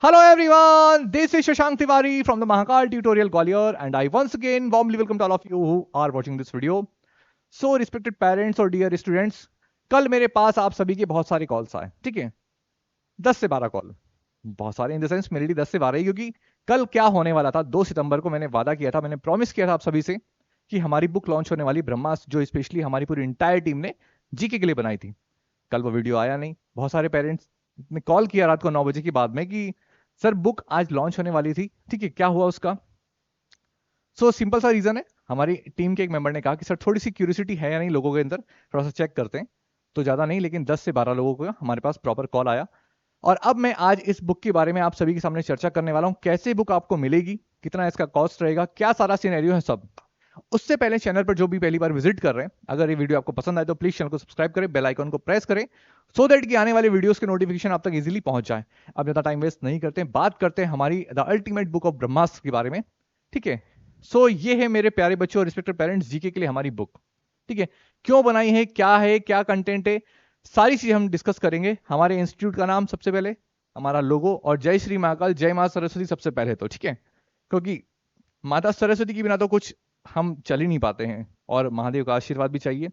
Hello everyone, this is Shashank Tiwari from the Mahakal Tutorial Gwalior and I once again warmly welcome to all of you who are watching this video. So respected parents और dear students, कल मेरे पास आप सभी के बहुत सारे calls आए, ठीक है? 10 से 12 कॉल, बहुत सारे इन द सेंस मेरे लिए 10 से 12 ही, क्योंकि कल क्या होने वाला था, 2 सितंबर को मैंने वादा किया था, मैंने प्रॉमिस किया था आप सभी से कि हमारी बुक लॉन्च होने वाली ब्रह्मास्त्र, जो स्पेशली हमारी पूरी इंटायर टीम ने जीके के लिए बनाई थी। कल वो वीडियो आया नहीं। बहुत सारे पेरेंट्स ने कॉल किया रात को 9 बजे के बाद में कि सर बुक आज लॉन्च होने वाली थी, ठीक है, क्या हुआ उसका? सो सिंपल सा रीजन है, हमारी टीम के एक मेंबर ने कहा कि सर थोड़ी सी क्यूरियोसिटी है या नहीं लोगों के अंदर, थोड़ा सा चेक करते हैं। तो ज्यादा नहीं, लेकिन 10 से 12 लोगों को हमारे पास प्रॉपर कॉल आया और अब मैं आज इस बुक के बारे में आप सभी के सामने चर्चा करने वाला हूं। कैसे बुक आपको मिलेगी, कितना इसका कॉस्ट रहेगा, क्या सारा सिनेरियो है सब। उससे पहले चैनल पर जो भी पहली बार विजिट कर रहे हैं, अगर ये वीडियो आपको पसंद आए तो प्लीज चैनल को सब्सक्राइब करें, बेल आइकन को प्रेस करें, सो दैट कि आने वाले वीडियोस के नोटिफिकेशन आप तक इजीली पहुंच जाए। अब ज्यादा टाइम वेस्ट नहीं करते हैं, बात करते हैं हमारी द अल्टीमेट बुक ऑफ ब्रह्मास्त्र के बारे में, ठीक है? सो ये है मेरे प्यारे बच्चों और रिस्पेक्टेड पेरेंट्स, जीके के लिए हमारी बुक, ठीक है? क्यों बनाई है, क्या कंटेंट है, सारी चीजें हम डिस्कस करेंगे। हमारे इंस्टीट्यूट का नाम सबसे पहले, हमारा लोगो और जय श्री महाकाल, जय मां सरस्वती सबसे पहले तो, ठीक है? क्योंकि माता सरस्वती के बिना तो कुछ हम चल ही नहीं पाते हैं और महादेव का आशीर्वाद भी चाहिए।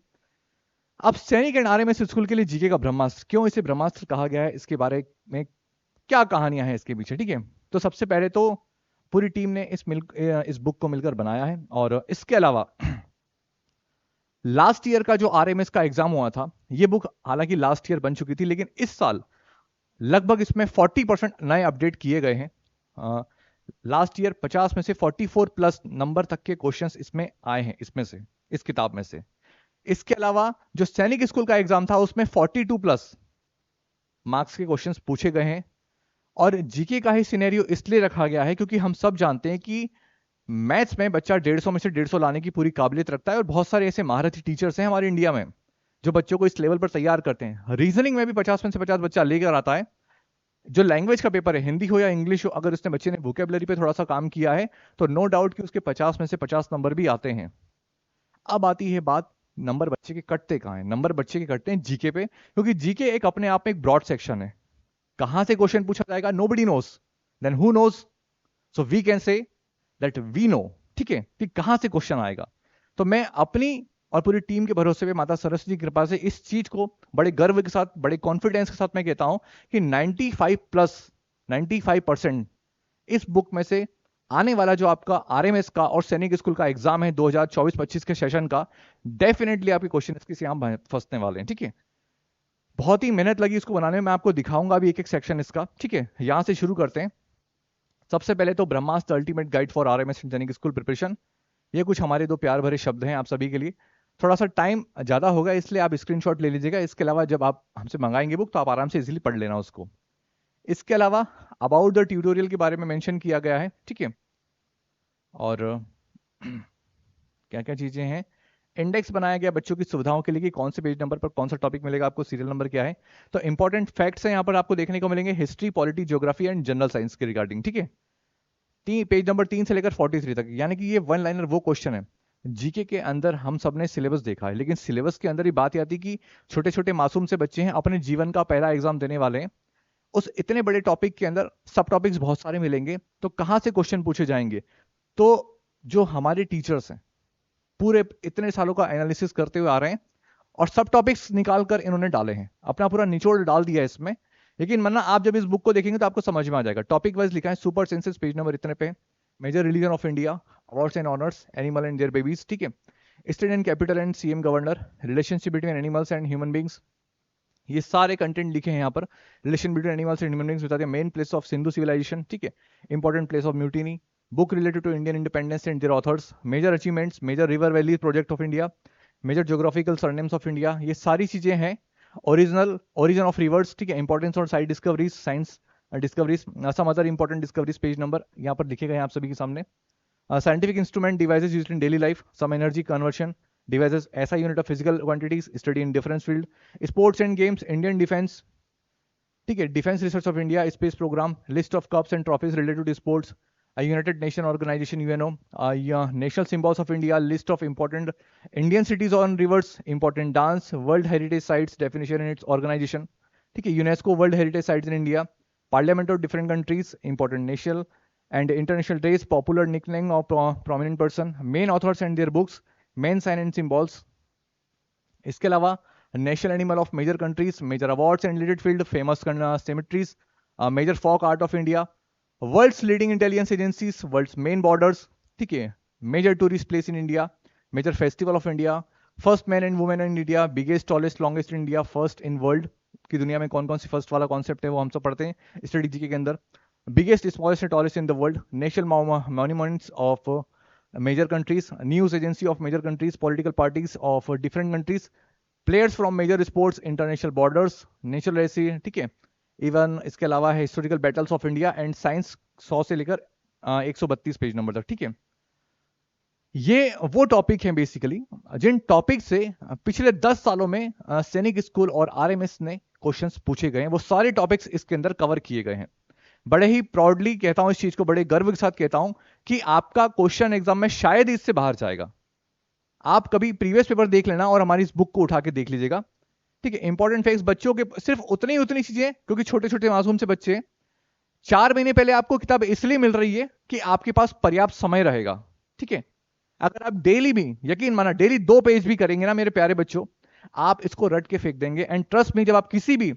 अब सैनिक एंड आरएमएस स्कूल के लिए जीके का ब्रह्मास्त्र, क्यों इसे ब्रह्मास्त्र कहा गया है, इसके बारे में क्या कहानियां हैं इसके पीछे, ठीक है? तो सबसे पहले तो पूरी टीम ने इस बुक को मिलकर बनाया है। और इसके अलावा लास्ट ईयर का जो आरएमएस का एग्जाम हुआ था, ये बुक हालांकि लास्ट ईयर बन चुकी थी, लेकिन इस साल लगभग इसमें 40% नए अपडेट किए गए हैं। लास्ट ईयर 50 में से 44 प्लस नंबर तक के क्वेश्चंस इसमें आए हैं, इसमें से, इस किताब में से। इसके अलावा जो सैनिक स्कूल का एग्जाम था उसमें 42 प्लस मार्क्स के क्वेश्चंस पूछे गए हैं। और जीके का ही सिनेरियो इसलिए रखा गया है क्योंकि हम सब जानते हैं कि मैथ्स में बच्चा 150 में से 150 लाने की पूरी काबिलियत रखता है और बहुत सारे ऐसे महारथी टीचर्स हैं हमारे इंडिया में जो बच्चों को इस लेवल पर तैयार करते हैं। रीजनिंग में भी 50 में से 50 बच्चा लेकर आता है। जो लैंग्वेज का पेपर है, हिंदी हो या इंग्लिश हो, अगर उसने बच्चे ने वोकेबलरी पे थोड़ा सा काम किया है तो नो डाउट कि उसके 50 में से 50 नंबर भी आते हैं। अब आती है बात, नंबर बच्चे के कटते कहाँ हैं? नंबर बच्चे के कटते हैं जीके पे, क्योंकि जीके एक अपने आप में एक ब्रॉड सेक्शन है। कहां से क्वेश्चन पूछा जाएगा, nobody knows, then who knows? So we can say that we know, ठीक है, कि कहां से क्वेश्चन आएगा। तो मैं अपनी और पूरी टीम के भरोसे पे, माता सरस्वती की कृपा से, इस चीज को बड़े गर्व के साथ, बड़े कॉन्फिडेंस के साथ मैं कहता हूं कि 95% इस बुक में से आने वाला जो आपका आरएमएस का और सैनिक स्कूल का एग्जाम है 2024-25 के सेशन का, डेफिनेटली आपके क्वेश्चन इसके यहाँ फंसने वाले हैं, ठीक है? बहुत ही मेहनत लगी इसको बनाने में, मैं आपको दिखाऊंगा अभी एक एक सेक्शन इसका, ठीक है? यहां से शुरू करते हैं। सबसे पहले तो ब्रह्मास्त्र अल्टीमेट गाइड फॉर आरएमएस सैनिक स्कूल प्रिपरेशन। ये कुछ हमारे दो प्यार भरे शब्द हैं आप सभी के लिए। थोड़ा सा टाइम ज्यादा होगा इसलिए आप स्क्रीनशॉट ले लीजिएगा। इसके अलावा जब आप हमसे मंगाएंगे बुक तो आप आराम से इजीली पढ़ लेना उसको। इसके अलावा अबाउट द ट्यूटोरियल के बारे में मेंशन किया गया है, ठीक है? और क्या क्या चीजें हैं, इंडेक्स बनाया गया बच्चों की सुविधाओं के लिए कि कौन से पेज नंबर पर कौन सा टॉपिक मिलेगा आपको, सीरियल नंबर क्या है। तो इंपॉर्टेंट फैक्ट्स हैं यहाँ पर आपको देखने को मिलेंगे, history, polity, geography and general science के रिगार्डिंग, ठीक है? पेज नंबर 3 से लेकर 43 तक, यानी कि ये वन लाइनर वो क्वेश्चन है। जीके के अंदर हम सब ने सिलेबस देखा है, लेकिन सिलेबस के अंदर ही बात आती कि छोटे छोटे मासूम से बच्चे हैं, अपने जीवन का पहला एग्जाम देने वाले हैं। उस इतने बड़े टॉपिक के अंदर सब टॉपिक्स बहुत सारे मिलेंगे, तो कहां से क्वेश्चन पूछे जाएंगे? तो जो हमारे टीचर्स हैं पूरे इतने सालों का एनालिसिस करते हुए आ रहे हैं और सब टॉपिक्स निकाल कर इन्होंने डाले हैं, अपना पूरा निचोड़ डाल दिया है इसमें। लेकिन मन्ना आप जब इस बुक को देखेंगे तो आपको समझ में आ जाएगा। टॉपिक वाइज लिखा है, सुपर सेंसेस पेज नंबर इतने पे, major religion of India, awards and honours, animal and their babies, ठीक है, state and capital and CM governor, relationship between animals and human beings, ये सारे कंटेंट लिखे हैं यहाँ पर। Relation between animals and human beings बताते हैं, main place of Sindhu civilisation, ठीक है, important place of mutiny, book related to Indian independence and their authors, major achievements, major river valleys project of India, major geographical surnames of India, ये सारी चीजें हैं। origin of rivers, ठीक है, importance और side discoveries, science discoveries, some other important discoveries, page number यहाँ पर लिखे गए हैं आप सभी के सामने। Scientific instrument devices used in daily life, some energy conversion devices, ऐसा unit of physical quantities, study in difference field, sports and games, Indian defence, ठीक है, defence research of India, space programme, list of cups and trophies related to sports, United Nation Organization UNO, national symbols of India, list of important Indian cities on rivers, important dance, World Heritage Sites definition and its organization, ठीक है, UNESCO World Heritage Sites in India, parliament of different countries, important national and international days, popular nickname of prominent person, main authors and their books, main sign and symbols. इसके अलावा national animal of major countries, major awards and related field, famous cemeteries, major folk art of India, world's leading intelligence agencies, world's main borders, ठीक है, major tourist place in India, major festival of India, first man and women in India, biggest tallest longest in India, first in world की दुनिया में कौन कौन सी first वाला concept है वो हम सब पढ़ते हैं स्टडी जीके के अंदर, biggest smallest tallest in the world, national monuments of major countries, news agency of major countries, political parties of different countries, players from major sports, international borders, natural legacy, ठीक है, even इसके अलावा है historical battles of India and science 100 से लेकर 132 page number तक, ठीक है। ये वो टॉपिक हैं बेसिकली जिन टॉपिक से पिछले 10 सालों में सैनिक स्कूल और आरएमएस ने क्वेश्चंस पूछे गए हैं, वो सारे टॉपिक्स इसके अंदर कवर किए गए हैं। बड़े ही प्राउडली कहता हूं इस चीज को, बड़े गर्व के साथ कहता हूं कि आपका क्वेश्चन एग्जाम में शायद इससे बाहर जाएगा। आप कभी प्रीवियस पेपर देख लेना और हमारी इस बुक को उठा के देख लीजिएगा, ठीक है। इंपॉर्टेंट फैक्ट्स बच्चों के सिर्फ उतनी चीजें, क्योंकि छोटे छोटे मासूम से बच्चे 4 महीने पहले आपको किताब इसलिए मिल रही है कि आपके पास पर्याप्त समय रहेगा, ठीक है। अगर आप डेली भी, यकीन माना डेली 2 पेज भी करेंगे ना मेरे प्यारे बच्चों, आप इसको रट के फेंक देंगे। एंड ट्रस्ट में, जब आप किसी भी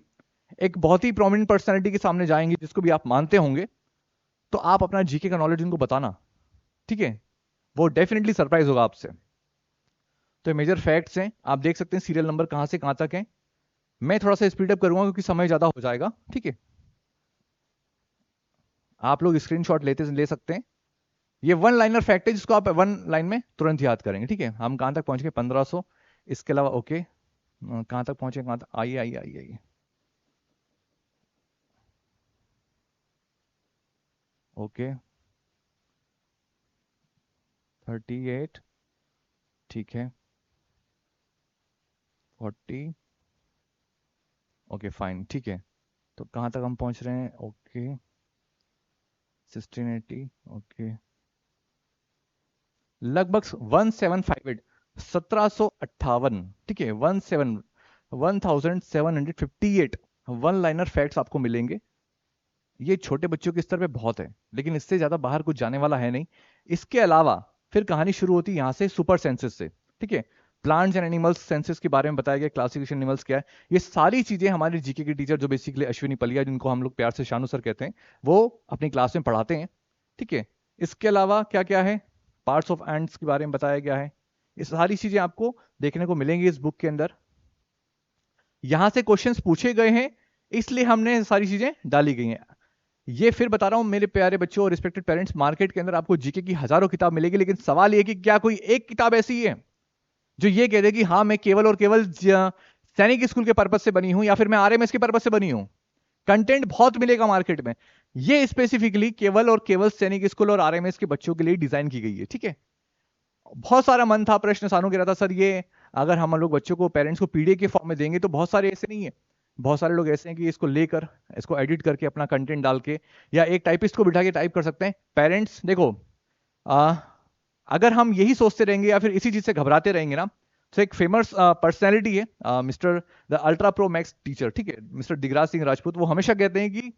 एक बहुत ही प्रोमिनेंट पर्सनैलिटी के सामने जाएंगे जिसको भी आप मानते होंगे, तो आप अपना जीके का नॉलेज उनको बताना, ठीक है, वो डेफिनेटली सरप्राइज होगा आपसे। तो ये मेजर फैक्ट्स हैं, आप देख सकते हैं सीरियल नंबर कहां से कहां तक है। मैं थोड़ा सा स्पीड अप करूंगा क्योंकि समय ज्यादा हो जाएगा, ठीक है। आप लोग स्क्रीनशॉट ले सकते हैं। ये 1 लाइनर फैक्ट है जिसको आप 1 लाइन में तुरंत याद करेंगे, ठीक है। हम कहां तक पहुंच गए? 1500। इसके अलावा ओके, कहां तक पहुंचे, कहां तक, आइए आइए आइए आइए, ओके 38, ठीक है, 40, ओके फाइन, ठीक है। तो कहां तक हम पहुंच रहे हैं? ओके 1680, ओके, लगभग 1758, 1758, ठीक है, 1758 1 लाइनर फैक्ट्स आपको मिलेंगे। ये छोटे बच्चों के स्तर पे बहुत है, लेकिन इससे ज्यादा बाहर कुछ जाने वाला है नहीं। इसके अलावा फिर कहानी शुरू होती है यहां से सुपर सेंसस से, ठीक है। प्लांट्स एंड एनिमल्स सेंसस के बारे में बताया गया, क्लासिफिकेशन एनिमल्स क्या है, ये सारी चीजें हमारे जीके के टीचर जो बेसिकली अश्विनी पलिया, जिनको हम लोग प्यार से शानू सर कहते हैं, वो अपनी क्लास में पढ़ाते हैं, ठीक है। इसके अलावा क्या क्या है, पार्ट्स ऑफ एंड्स के बारे में बताया गया है। ये सारी चीजें आपको देखने को मिलेंगी इस बुक के अंदर। यहां से क्वेश्चंस पूछे गए हैं, इसलिए हमने सारी चीजें डाली गई हैं। ये फिर बता रहा हूं मेरे प्यारे बच्चों और रिस्पेक्टेड पेरेंट्स, मार्केट के अंदर आपको जीके की हजारों किताब मिलेगी, लेकिन सवाल ये कि क्या कोई एक किताब ऐसी है जो ये कह दे कि हाँ मैं केवल और केवल सैनिक स्कूल के पर्पज से बनी हूं या फिर मैं आरएमएस के पर्पज से बनी हूं। कंटेंट बहुत मिलेगा मार्केट में, ये स्पेसिफिकली केवल और केवल सैनिक स्कूल और आरएमएस के बच्चों के लिए डिजाइन की गई है, ठीक है। बहुत सारा मन था, प्रश्न सानू कह रहा था, सर ये अगर हम लोग बच्चों को, पेरेंट्स को पीडीएफ के फॉर्म में देंगे, तो बहुत सारे ऐसे नहीं है, बहुत सारे लोग ऐसे हैं कि इसको लेकर, इसको एडिट करके अपना कंटेंट डाल के, या एक टाइपिस्ट को बिठा के टाइप कर सकते हैं। पेरेंट्स देखो, अगर हम यही सोचते रहेंगे या फिर इसी चीज से घबराते रहेंगे ना, तो एक फेमस पर्सनैलिटी है mister the ultra pro max teacher, ठीक है, मिस्टर दिगराज सिंह राजपूत, वो हमेशा कहते हैं कि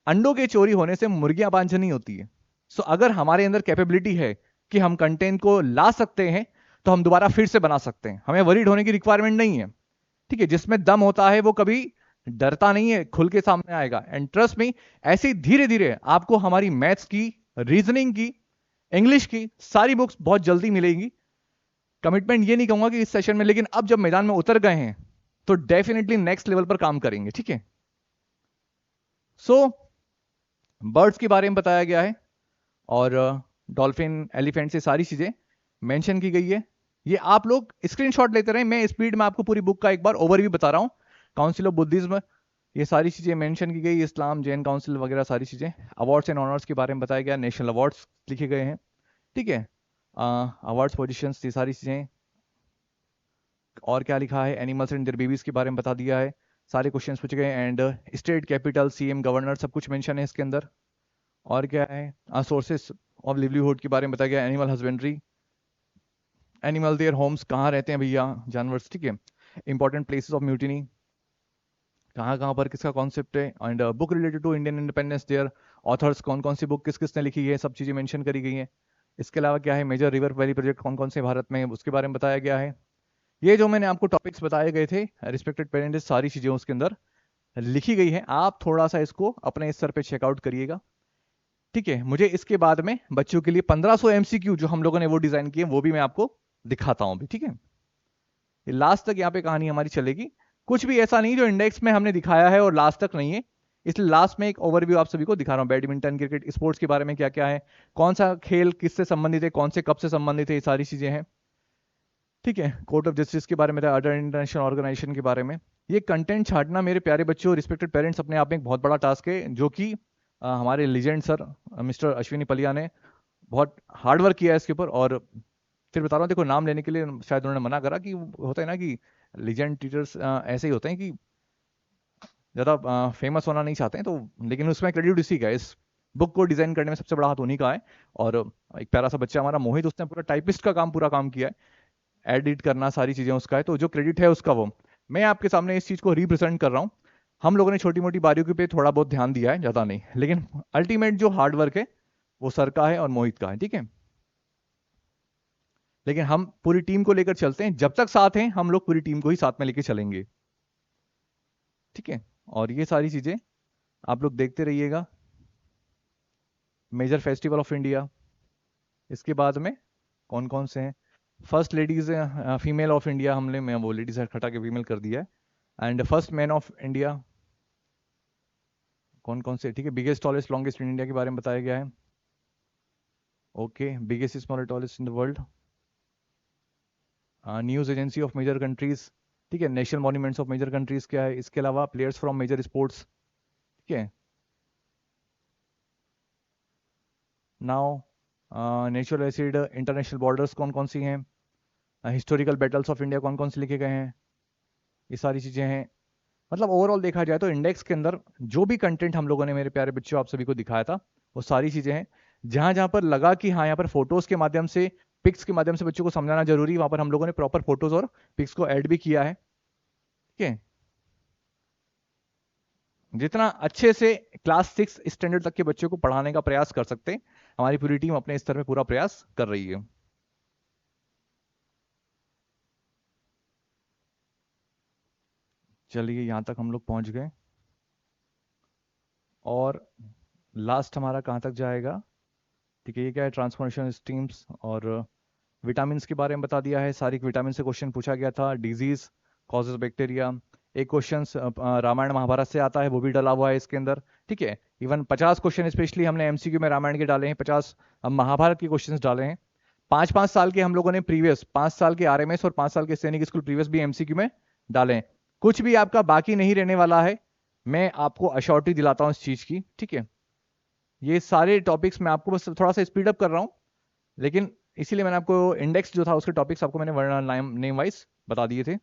अंडों के चोरी होने से मुर्गियां बांझ नहीं होती है। सो अगर हमारे अंदर कैपेबिलिटी है कि हम कंटेंट को ला सकते हैं, तो हम दोबारा फिर से बना सकते हैं, हमें वरीड होने की रिक्वायरमेंट नहीं है, ठीक है। जिसमें दम होता है वो कभी डरता नहीं है, खुल के सामने आएगा। एंड ट्रस्ट मी, ऐसे धीरे धीरे आपको हमारी मैथ्स की, रीजनिंग की, इंग्लिश की सारी बुक्स बहुत जल्दी मिलेगी। कमिटमेंट ये नहीं कहूंगा कि इस सेशन में, लेकिन अब जब मैदान में उतर गए हैं तो डेफिनेटली नेक्स्ट लेवल पर काम करेंगे, ठीक है। सो बर्ड्स के बारे में बताया गया है और डॉल्फिन, एलिफेंट से सारी चीजें मेंशन की गई है। ये आप लोग स्क्रीनशॉट लेते रहे, मैं स्पीड में आपको पूरी बुक का एक बार ओवरव्यू बता रहा हूं। काउंसिल ऑफ बुद्धिज्म, ये सारी चीजें मेंशन की गई, इस्लाम, जैन काउंसिल वगैरह सारी चीजें। अवार्ड्स एंड ऑनर्स के बारे में बताया गया, नेशनल अवार्ड्स लिखे गए हैं, ठीक है। अवार्ड्स, पोजीशंस, ये सारी चीजें। और क्या लिखा है, एनिमल्स एंड देयर बेबीज के बारे में बता दिया है, सारे क्वेश्चंस पूछे गए। And state capital, CM, governor, सब कुछ मेंशन है इसके अंदर। और क्या है, सोर्सेस ऑफ लिवलीहुड के बारे में बताया गया, animal husbandry, animal their homes, कहाँ रहते हैं भैया जानवर, ठीक है। इंपॉर्टेंट प्लेसेस ऑफ म्यूटिनी, कहाँ कहाँ पर किसका कॉन्सेप्ट है, and book related to Indian independence there, authors कौन कौन सी बुक किस किसने लिखी है, सब चीज़ें मेंशन करी गई हैं। इसके अलावा क्या है, मेजर रिवर वैली प्रोजेक्ट कौन कौन से भारत में है उसके बारे में बताया गया है। ये जो मैंने आपको टॉपिक्स बताए गए थे रिस्पेक्टेड पेरेंट्स, सारी चीज़ें उसके अंदर लिखी गई है। आप थोड़ा सा इसको अपने स्तर पे चेकआउट करिएगा, ठीक है। मुझे इसके बाद में बच्चों के लिए 1500 एमसीक्यू जो हम लोगों ने वो डिजाइन किए वो भी मैं आपको दिखाता हूं अभी, ठीक है। लास्ट तक यहाँ पे कहानी हमारी चलेगी, कुछ भी ऐसा नहीं जो इंडेक्स में हमने दिखाया है और लास्ट तक नहीं है। इसलिए लास्ट में एक ओवरव्यू आप सभी को दिखा रहा हूँ, बैडमिंटन क्रिकेट स्पोर्ट्स के बारे में क्या क्या है, कौन सा खेल किससे संबंधित है, कौन से कब से संबंधित है, ये सारी चीजें हैं, ठीक है। कोर्ट ऑफ जस्टिस के बारे में, अदर इंटरनेशनल ऑर्गेनाइजेशन के बारे में। ये कंटेंट छांटना मेरे प्यारे बच्चों, रिस्पेक्टेड पेरेंट्स, अपने आप में एक बहुत बड़ा टास्क है, जो कि हमारे legend sir mister Ashwini Paliya ने बहुत हार्ड वर्क किया है इसके ऊपर। और फिर बता रहा हूँ, देखो नाम लेने के लिए शायद उन्होंने मना करा, कि होता है ना कि लीजेंड टीचर्स ऐसे ही होते हैं कि ज़्यादा फेमस होना नहीं चाहते हैं, तो लेकिन उसमें क्रेडिट इसी का है। इस बुक को डिजाइन करने में सबसे बड़ा हाथ उन्हीं का है। और एक प्यारा सा बच्चा हमारा मोहित, उसने पूरा टाइपिस्ट का काम पूरा काम किया है, एडिट करना सारी चीज़ें उसका है, तो जो क्रेडिट है उसका वो मैं आपके सामने इस चीज़ को रिप्रेजेंट कर रहा हूँ। हम लोगों ने छोटी मोटी बारीकियों पे थोड़ा बहुत ध्यान दिया है, ज़्यादा नहीं, लेकिन अल्टीमेट जो हार्ड वर्क है वो सर का है और मोहित का है, ठीक है। लेकिन हम पूरी टीम को लेकर चलते हैं, जब तक साथ हैं हम लोग पूरी टीम को ही साथ में लेकर चलेंगे, ठीक है। और ये सारी चीज़ें आप लोग देखते रहिएगा। मेजर फेस्टिवल ऑफ इंडिया, इसके बाद में कौन कौन से हैं, first ladies female of India, हमने मैं वो लेडीज हटा के फीमेल कर दिया है, and first man of India कौन कौन से, ठीक है। Biggest tallest longest in India के बारे में बताया गया है, okay. Biggest smallest tallest in the world, news agency of major countries, ठीक है। National monuments of major countries क्या है, इसके अलावा प्लेयर्स फ्रॉम मेजर स्पोर्ट्स, ठीक है। Now natural acid international borders कौन कौन सी हैं, हिस्टोरिकल बैटल्स ऑफ इंडिया कौन कौन से लिखे गए हैं, ये सारी चीज़ें हैं। मतलब ओवरऑल देखा जाए तो इंडेक्स के अंदर जो भी कंटेंट हम लोगों ने मेरे प्यारे बच्चों आप सभी को दिखाया था वो सारी चीज़ें हैं। जहां जहां पर लगा कि हाँ यहाँ पर फोटोज के माध्यम से, पिक्स के माध्यम से बच्चों को समझाना जरूरी, वहां पर हम लोगों ने प्रॉपर फोटोज और पिक्स को ऐड भी किया है, ठीक है। जितना अच्छे से क्लास 6 स्टैंडर्ड तक के बच्चों को पढ़ाने का प्रयास कर सकते हैं, हमारी पूरी टीम अपने स्तर पे पूरा प्रयास कर रही है। चलिए यहां तक हम लोग पहुंच गए, और लास्ट हमारा कहाँ तक जाएगा, ठीक है। ये क्या है, ट्रांसफॉर्मेशन स्ट्रीम्स, और विटामिन के बारे में बता दिया है। सारी विटामिन से क्वेश्चन पूछा गया था, डिजीज कॉजेज बैक्टीरिया, एक क्वेश्चन रामायण महाभारत से आता है वो भी डाला हुआ है इसके अंदर, ठीक है। इवन 50 क्वेश्चन स्पेशली हमने एमसीक्यू में रामायण के डाले हैं, 50 महाभारत के क्वेश्चन डाले हैं। 5-5 साल के हम लोगों ने प्रीवियस, 5 साल के आरएमएस और 5 साल के सैनिक स्कूल प्रीवियस भी एमसीक्यू में डाले हैं। कुछ भी आपका बाकी नहीं रहने वाला है, मैं आपको अश्योरिटी दिलाता हूं इस चीज की, ठीक है। ये सारे टॉपिक्स मैं आपको बस थोड़ा सा स्पीड अप कर रहा हूं, लेकिन इसीलिए मैंने आपको इंडेक्स जो था उसके टॉपिक्स आपको मैंने वर्ड नेम वाइज बता दिए थे,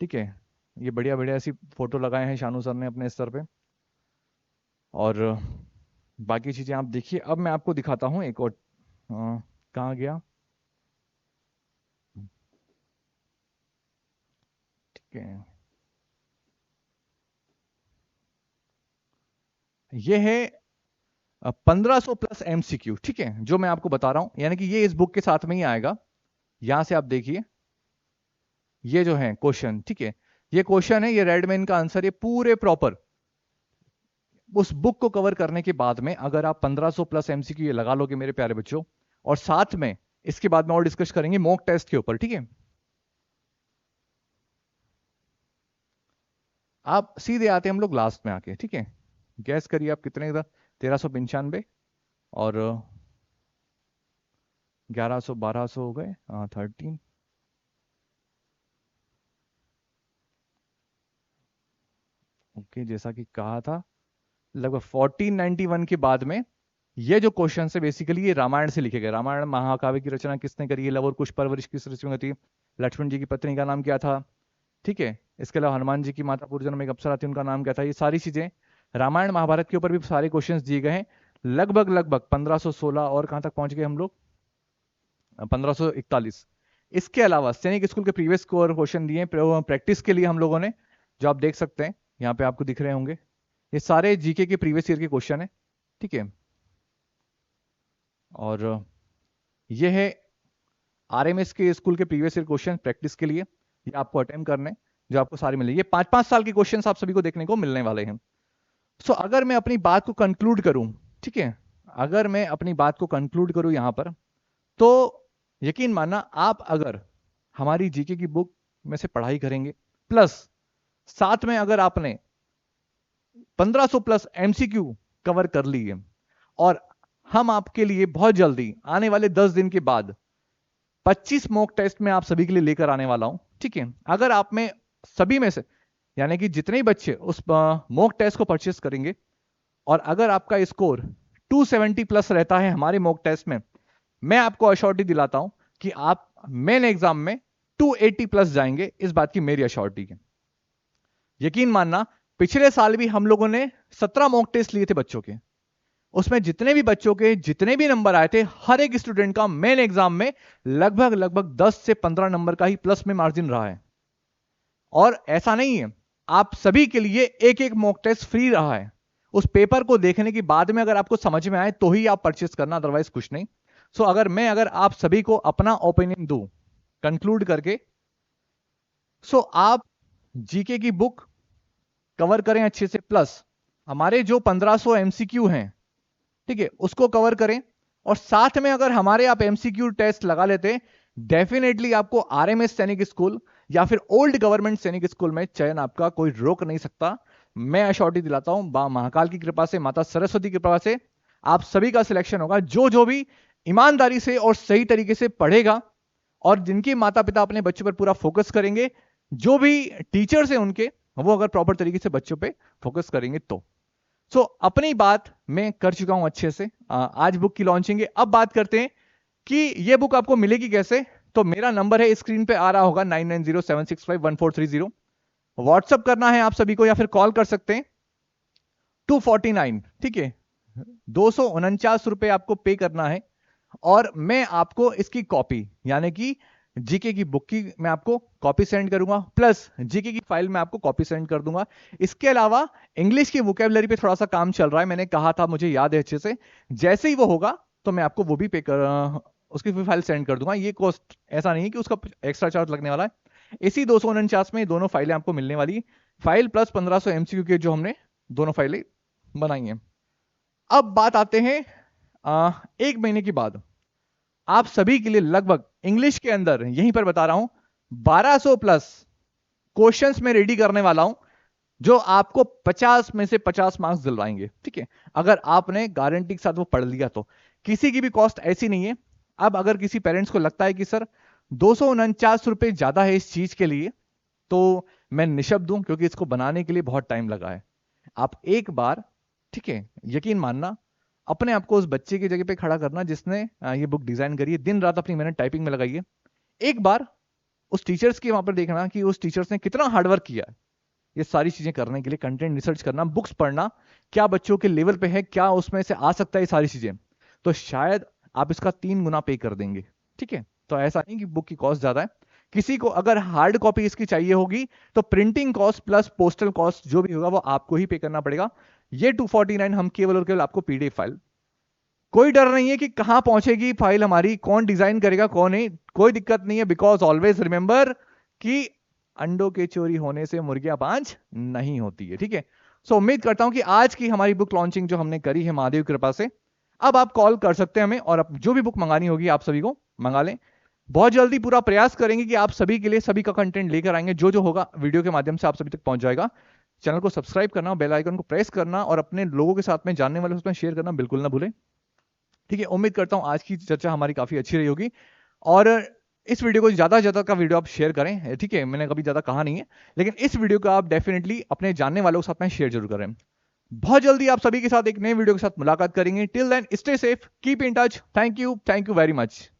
ठीक है। ये बढ़िया बढ़िया ऐसी फोटो लगाए हैं शानू सर ने अपने स्तर पे, और बाकी चीजें आप देखिए। अब मैं आपको दिखाता हूँ एक और, कहाँ गया, ठीक है। ये है 1500 प्लस एमसीक्यू, ठीक है, जो मैं आपको बता रहा हूं, यानी कि ये इस बुक के साथ में ही आएगा। यहां से आप देखिए, ये जो है क्वेश्चन, ठीक है, ये क्वेश्चन है, ये रेडमैन का आंसर, ये पूरे प्रॉपर उस बुक को कवर करने के बाद में अगर आप 1500 प्लस एमसीक्यू ये लगा लोगे मेरे प्यारे बच्चों, और साथ में इसके बाद में और डिस्कस करेंगे मॉक टेस्ट के ऊपर, ठीक है। आप सीधे आते हैं हम लोग लास्ट में आके, ठीक है। गैस करिए आप कितने था, 1395 और 1100 1200 हो गए, 13, ओके। जैसा कि कहा था लगभग 1491 के बाद में ये जो क्वेश्चन है बेसिकली ये रामायण से लिखे गए। रामायण महाकाव्य की रचना किसने करी है, लव और कुश परवरिश किस ऋषि में थी, लक्ष्मण जी की पत्नी का नाम क्या था, ठीक है। इसके अलावा हनुमान जी की माता पूर्वजन्म में एक अप्सरा थी, उनका नाम क्या था। ये सारी चीजें रामायण महाभारत के ऊपर भी सारे क्वेश्चंस दिए गए हैं, लगभग लगभग 1516, और कहां तक पहुंच गए हम लोग, 1541। इसके अलावा सैनिक स्कूल के प्रीवियस क्वेश्चन दिए प्रैक्टिस के लिए हम लोगों ने, जो आप देख सकते हैं यहाँ पे आपको दिख रहे होंगे, ये सारे जीके के प्रीवियस ईयर के क्वेश्चन है, ठीक है। और ये है आरएमएस के स्कूल के प्रीवियस ईयर क्वेश्चन प्रैक्टिस के लिए, ये आपको अटेम्प्ट करने, जो आपको सारे मिले। ये 5-5 साल के क्वेश्चंस आप सभी को देखने को मिलने वाले हैं। सो अगर मैं अपनी बात को कंक्लूड करूं, ठीक है, अगर मैं अपनी बात को कंक्लूड करूं यहां पर, तो यकीन मानना आप अगर हमारी जीके की बुक में से पढ़ाई करेंगे, प्लस साथ में अगर आपने 1500 प्लस एमसीक्यू कवर कर लिए, और हम आपके लिए बहुत जल्दी आने वाले 10 दिन के बाद 25 मॉक टेस्ट में आप सभी के लिए लेकर आने वाला हूं, ठीक है। अगर आप में सभी में से, यानी कि जितने ही बच्चे उस मॉक टेस्ट को परचेस करेंगे, और अगर आपका स्कोर 270 प्लस रहता है हमारे मॉक टेस्ट में, मैं आपको अश्योरिटी दिलाता हूं कि आप मेन एग्जाम में 280 प्लस जाएंगे। इस बात की मेरी अश्योरिटी है। यकीन मानना, पिछले साल भी हम लोगों ने 17 मॉक टेस्ट लिए थे बच्चों के, उसमें जितने भी बच्चों के जितने भी नंबर आए थे, हर एक स्टूडेंट का मेन एग्जाम में लगभग 10 से 15 नंबर का ही प्लस में मार्जिन रहा है। और ऐसा नहीं है, आप सभी के लिए एक एक मॉक टेस्ट फ्री रहा है। उस पेपर को देखने के बाद में अगर आपको समझ में आए तो ही आप परचेस करना, अदरवाइज कुछ नहीं। सो अगर आप सभी को अपना ओपिनियन दूं कंक्लूड करके, सो आप जीके की बुक कवर करें अच्छे से, प्लस हमारे जो 1500 एमसीक्यू हैं, ठीक है, उसको कवर करें। और साथ में अगर हमारे आप एमसीक्यू टेस्ट लगा लेते, डेफिनेटली आपको आरएमएस सैनिक स्कूल या फिर ओल्ड गवर्नमेंट सैनिक स्कूल में चयन आपका कोई रोक नहीं सकता। मैं अश्योरिटी दिलाता हूं, महाकाल की कृपा से, माता सरस्वती की कृपा से आप सभी का सिलेक्शन होगा। जो भी ईमानदारी से और सही तरीके से पढ़ेगा, और जिनके माता पिता अपने बच्चों पर पूरा फोकस करेंगे, जो भी टीचर्स हैं उनके, वो अगर प्रॉपर तरीके से बच्चों पे फोकस करेंगे तो। सो अपनी बात मैं कर चुका हूं अच्छे से। आज बुक की लॉन्चिंग है। अब बात करते हैं कि ये बुक आपको मिलेगी कैसे। तो मेरा नंबर है, स्क्रीन पे आ रहा होगा, 9907651430। व्हाट्सअप करना है आप सभी को, या फिर कॉल कर सकते हैं 249, ठीक है, 249 रुपए आपको पे करना है। और मैं आपको इसकी कॉपी, यानी कि जीके की बुक की मैं आपको कॉपी सेंड करूंगा, प्लस जीके की फाइल में आपको कॉपी सेंड कर दूंगा। इसके अलावा इंग्लिश की वोकेबलरी पे थोड़ा सा काम चल रहा है, मैंने कहा था, मुझे याद है अच्छे से। जैसे ही वो होगा तो मैं आपको वो भी उसकी भी फाइल सेंड कर दूंगा। ये कॉस्ट ऐसा नहीं है कि उसका एक्स्ट्रा चार्ज लगने वाला है। इसी 249 में दोनों फाइलें आपको मिलने वाली, फाइल प्लस 1500 एमसीक्यू के जो हमने दोनों फाइलें बनाई हैं। अब बात आते हैं 1 महीने के बाद आप सभी के लिए लगभग इंग्लिश के अंदर, यहीं पर बता रहा हूं, 1200 प्लस क्वेश्चंस में रेडी करने वाला हूं, जो आपको 50 में से 50 मार्क्स दिलवाएंगे, ठीक है, अगर आपने गारंटी के साथ वो पढ़ लिया तो। किसी की भी कॉस्ट ऐसी नहीं है। अब अगर किसी पेरेंट्स को लगता है कि सर 249 रुपए ज्यादा है इस चीज के लिए, तो मैं निशब्द हूं, क्योंकि इसको बनाने के लिए बहुत टाइम लगा है। आप एक बार, ठीक है, यकीन मानना, अपने आप को उस बच्चे की जगह पे खड़ा करना जिसने ये बुक डिजाइन करी है, दिन रात अपनी मेहनत टाइपिंग में लगाई है। एक बार उस टीचर्स की वहां पर देखना कि उस टीचर्स ने कितना हार्डवर्क किया है ये सारी चीजें करने के लिए, कंटेंट रिसर्च करना, बुक्स पढ़ना, क्या बच्चों के लेवल पे है, क्या उसमें से आ सकता है, ये सारी चीजें, तो शायद आप इसका 3 गुना पे कर देंगे, ठीक है। तो ऐसा नहीं कि बुक की कॉस्ट ज्यादा है। किसी को अगर हार्ड कॉपी इसकी चाहिए होगी तो printing cost plus postal cost जो भी होगा वो आपको ही पे करना पड़ेगा। ये 249 हम केवल और केवल आपको पीडीएफ फाइल, कोई डर नहीं है कि कहां पहुंचेगी फाइल हमारी, कौन डिजाइन करेगा कौन नहीं, कोई दिक्कत नहीं है। बिकॉज ऑलवेज रिमेंबर कि अंडों के चोरी होने से मुर्गियां बांझ नहीं होती है, ठीक है। सो उम्मीद करता हूं कि आज की हमारी बुक लॉन्चिंग जो हमने करी है महादेव की कृपा से, अब आप कॉल कर सकते हैं हमें, और जो भी बुक मंगानी होगी आप सभी को मंगा लें। बहुत जल्दी पूरा प्रयास करेंगे कि आप सभी के लिए सभी का कंटेंट लेकर आएंगे, जो जो होगा वीडियो के माध्यम से आप सभी तक पहुंच जाएगा। चैनल को सब्सक्राइब करना, बेल आइकन को प्रेस करना, और अपने लोगों के साथ में, जानने वाले उसमें शेयर करना बिल्कुल ना भूलें, ठीक है। उम्मीद करता हूं आज की चर्चा हमारी काफी अच्छी रही होगी, और इस वीडियो को ज्यादा से ज्यादा का वीडियो आप शेयर करें, ठीक है। मैंने कभी ज्यादा कहा नहीं है, लेकिन इस वीडियो को आप डेफिनेटली अपने जानने वालों के साथ में शेयर जरूर करें। बहुत जल्दी आप सभी के साथ एक नए वीडियो के साथ मुलाकात करेंगे। Till then stay safe, keep in touch. Thank you very much.